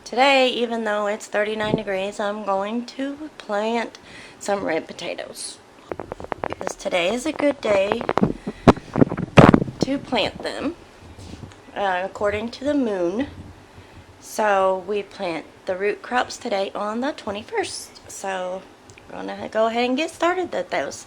Today, even though it's 39 degrees, I'm going to plant some red potatoes. Because today is a good day to plant them, according to the moon. So we plant the root crops today on the 21st. So we're going to go ahead and get started with those.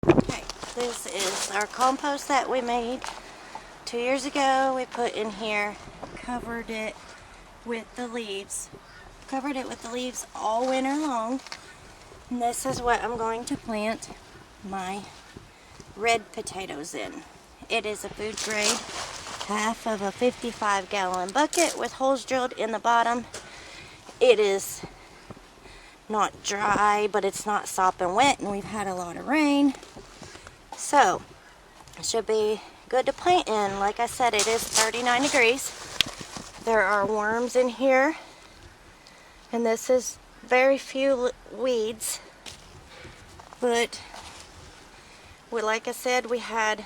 Okay, this is our compost that we made 2 years ago. We put in here, covered it with the leaves. Covered it with the leaves all winter long. And this is what I'm going to plant my red potatoes in. It is a food grade, half of a 55-gallon bucket with holes drilled in the bottom. It is not dry, but it's not sopping wet, and we've had a lot of rain. So, it should be good to plant in. Like I said, it is 39 degrees. There are worms in here, and this is very few weeds, but like I said, we had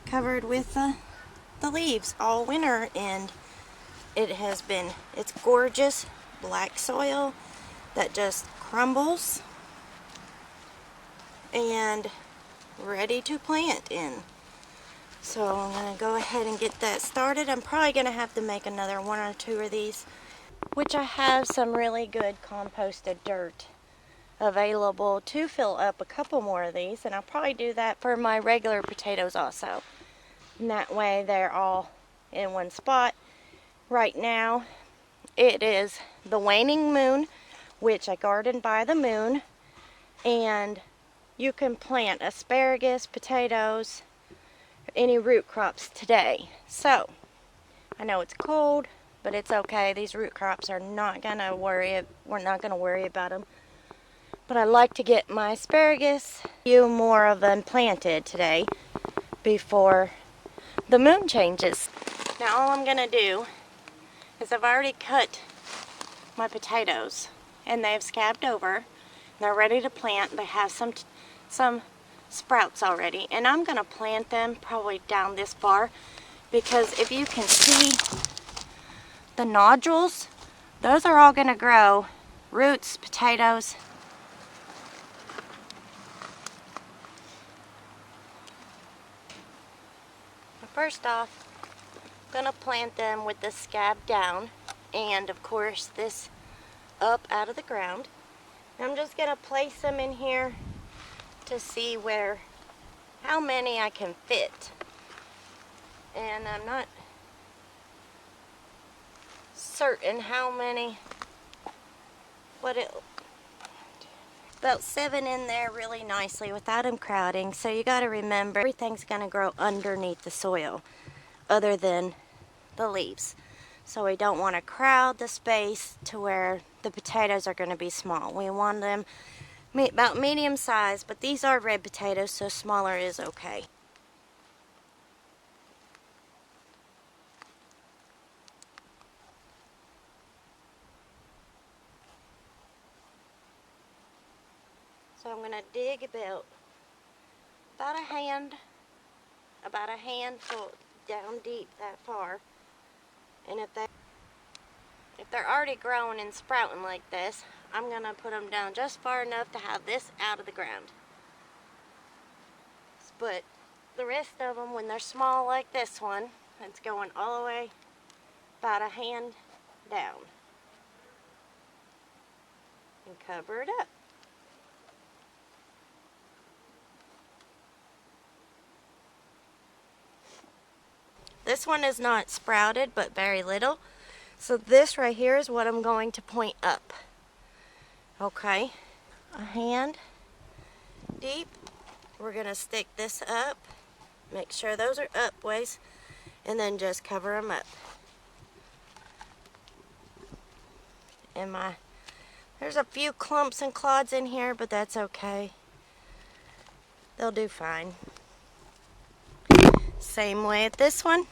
covered with the leaves all winter, and it's gorgeous black soil that just crumbles and ready to plant in. So I'm going to go ahead and get that started. I'm probably going to have to make another 1 or 2 of these, which I have some really good composted dirt available to fill up a couple more of these, and I'll probably do that for my regular potatoes also. And that way they're all in one spot. Right now it is the waning moon, which I garden by the moon, and you can plant asparagus, potatoes, any root crops today. So I know it's cold, but it's okay. These root crops are not gonna worry. We're not gonna worry about them. But I like to get my asparagus, a few more of them planted today before the moon changes. Now all I'm gonna do is I've already cut my potatoes, and they've scabbed over. They're ready to plant. They have some sprouts already, and I'm gonna plant them probably down this far, because if you can see the nodules, those are all gonna grow roots, potatoes. First off, I'm gonna plant them with the scab down, and of course this up out of the ground. I'm just gonna place them in here to see how many I can fit. And I'm not certain how many, but about 7 in there really nicely without them crowding. So you got to remember, everything's going to grow underneath the soil other than the leaves. So we don't want to crowd the space to where the potatoes are going to be small. We want them about medium size, but these are red potatoes, so smaller is okay. So I'm going to dig about a handful down deep that far. And if they're already growing and sprouting like this, I'm going to put them down just far enough to have this out of the ground. But the rest of them, when they're small like this one, it's going all the way about a hand down. And cover it up. This one is not sprouted, but very little. So this right here is what I'm going to point up. Okay, a hand deep. We're going to stick this up. Make sure those are up ways, and then just cover them up. And my There's a few clumps and clods in here, but that's okay. They'll do fine. Same way at this one.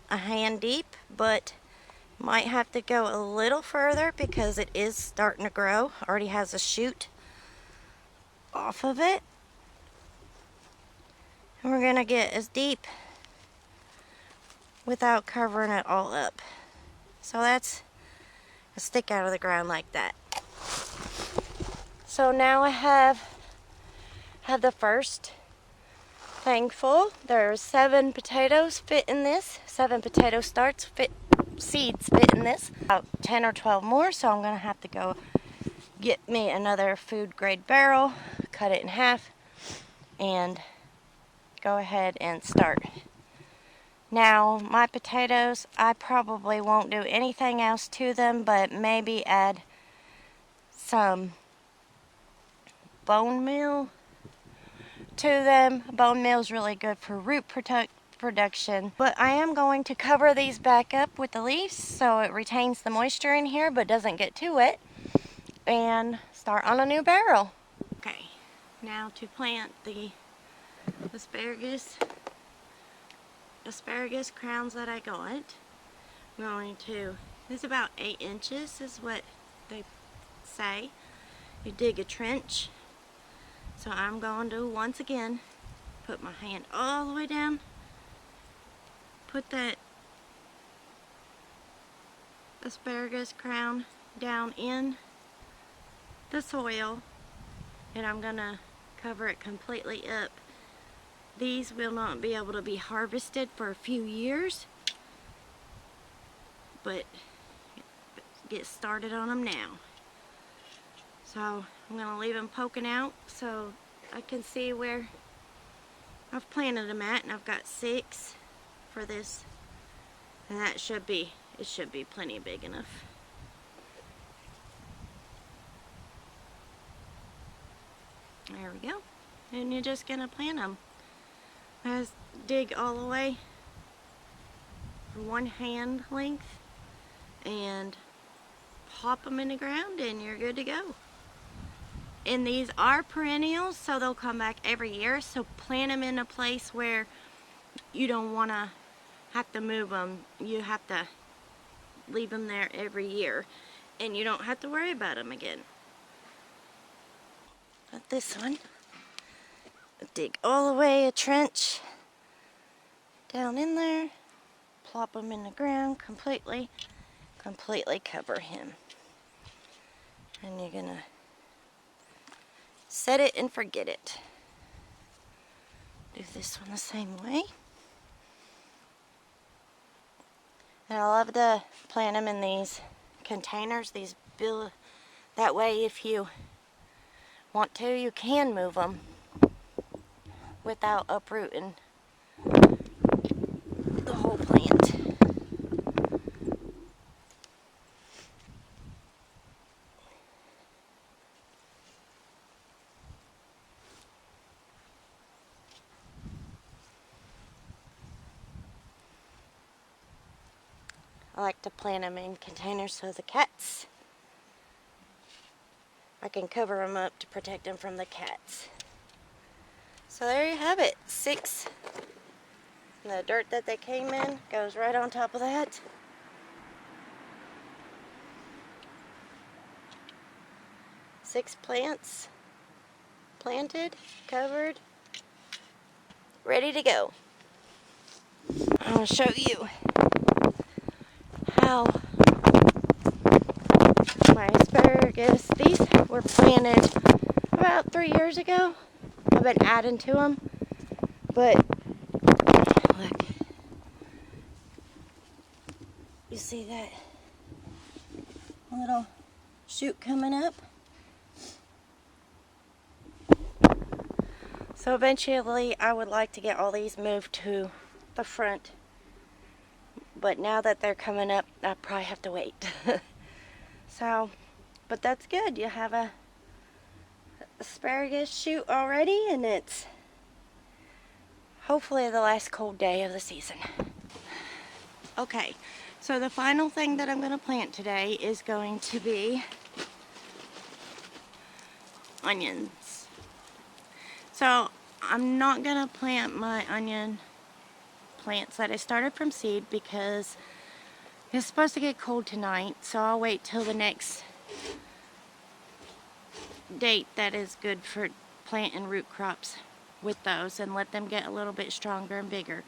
A hand deep, but might have to go a little further because it is starting to grow. Already has a shoot off of it. And we're going to get as deep without covering it all up. So that's a stick out of the ground like that. So now I have the first thing full. There's 7 potatoes fit in this. 7 potato seeds fit in this. About 10 or 12 more, so I'm gonna have to go get me another food grade barrel, cut it in half, and go ahead and start. Now, my potatoes, I probably won't do anything else to them, but maybe add some bone meal to them. Bone meal is really good for root production. But I am going to cover these back up with the leaves so it retains the moisture in here but doesn't get too wet, and start on a new barrel. Okay, now to plant the asparagus crowns that I got. I'm going to, this is about 8 inches is what they say. You dig a trench. So I'm going to once again put my hand all the way down, put that asparagus crown down in the soil, and I'm going to cover it completely up. These will not be able to be harvested for a few years, but get started on them now. So I'm going to leave them poking out so I can see where I've planted them at, and I've got 6 for this, and it should be plenty big enough. There we go. And you're just going to plant them. Just dig all the way for 1 hand length and pop them in the ground, and you're good to go. And these are perennials, so they'll come back every year. So plant them in a place where you don't want to have to move them. You have to leave them there every year, and you don't have to worry about them again. But this one, dig all the way a trench down in there, plop them in the ground completely cover him. And you're gonna set it and forget it. Do this one the same way. And I love to plant them in these containers, that way if you want to, you can move them without uprooting the whole plant. I like to plant them in containers so the cats, I can cover them up to protect them from the cats. So there you have it, 6. The dirt that they came in goes right on top of that. Six plants planted, covered, ready to go. I'm going to show you how my asparagus, these were planted about 3 years ago. I've been adding to them, but look, you see that little shoot coming up? So eventually I would like to get all these moved to the front, but now that they're coming up, I probably have to wait. So, but that's good. You have a asparagus shoot already, and it's hopefully the last cold day of the season. Okay, so the final thing that I'm going to plant today is going to be onions. So I'm not gonna plant my onion plants that I started from seed because it's supposed to get cold tonight, so I'll wait till the next date that is good for planting root crops with those and let them get a little bit stronger and bigger.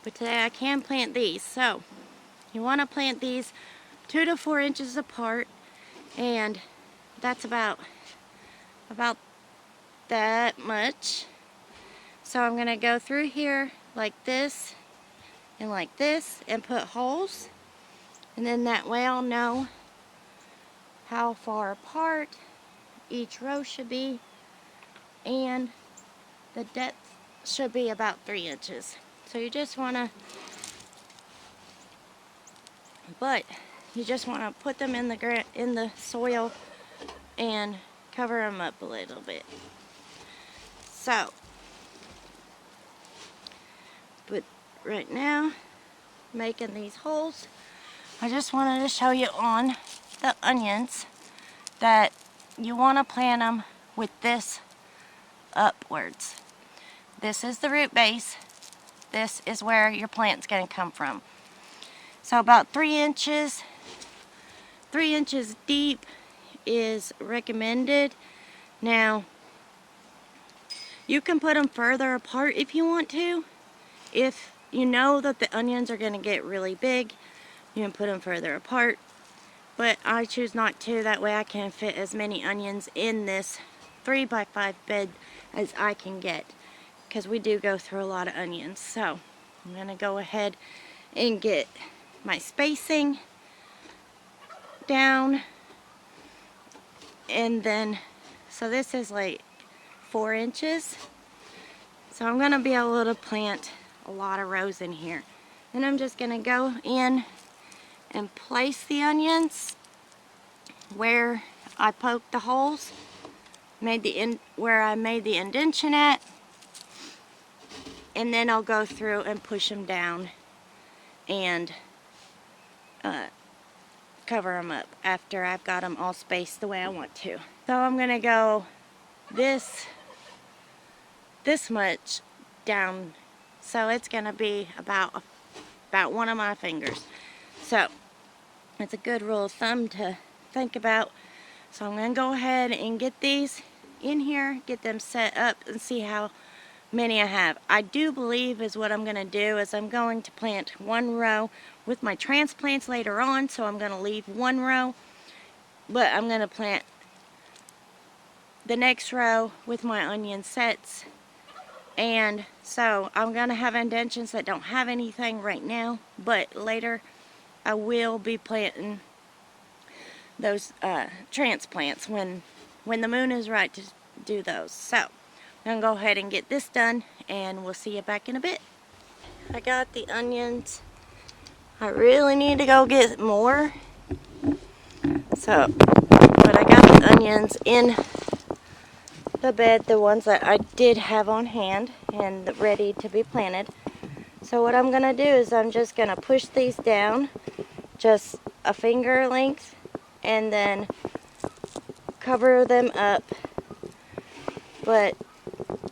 But today I can plant these. So you want to plant these 2 to 4 inches apart, and that's about that much. So I'm going to go through here like this and put holes, and then that way I'll know how far apart each row should be, and the depth should be about 3 inches. So you just want to put them in the soil and cover them up a little bit. So, but right now, making these holes, I just wanted to show you on the onions that you want to plant them with this upwards. This is the root base. This is where your plant's going to come from. So about 3 inches deep is recommended. Now, you can put them further apart if you want to. If you know that the onions are going to get really big, you can put them further apart. But I choose not to. That way I can fit as many onions in this 3x5 bed as I can get, because we do go through a lot of onions. So I'm going to go ahead and get my spacing down, and then so this is like 4 inches, so I'm going to be able to plant a lot of rows in here. Then I'm just going to go in and place the onions where I poked the holes, where I made the indentation at, and then I'll go through and push them down and cover them up after I've got them all spaced the way I want to. So I'm going to go this much down, so it's going to be about one of my fingers. So it's a good rule of thumb to think about. So I'm going to go ahead and get these in here, get them set up, and see how many I have. I do believe is what I'm going to do is I'm going to plant one row with my transplants later on, so I'm going to leave one row, but I'm going to plant the next row with my onion sets. And so I'm going to have indentions that don't have anything right now, but later I will be planting those transplants when the moon is right to do those. So I'm going to go ahead and get this done, and we'll see you back in a bit. I got the onions. I really need to go get more. But I got the onions in the bed, the ones that I did have on hand and ready to be planted. So what I'm going to do is I'm just going to push these down just a finger length and then cover them up.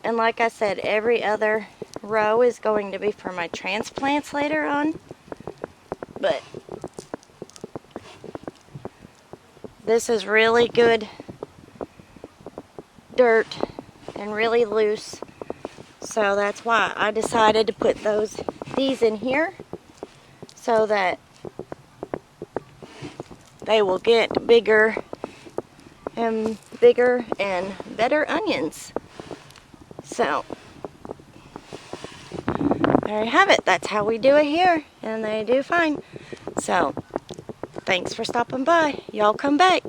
And like I said, every other row is going to be for my transplants later on. But this is really good dirt and really loose, so that's why I decided to put these in here, so that they will get bigger and better onions. So there you have it. That's how we do it here, and they do fine. So thanks for stopping by. Y'all come back.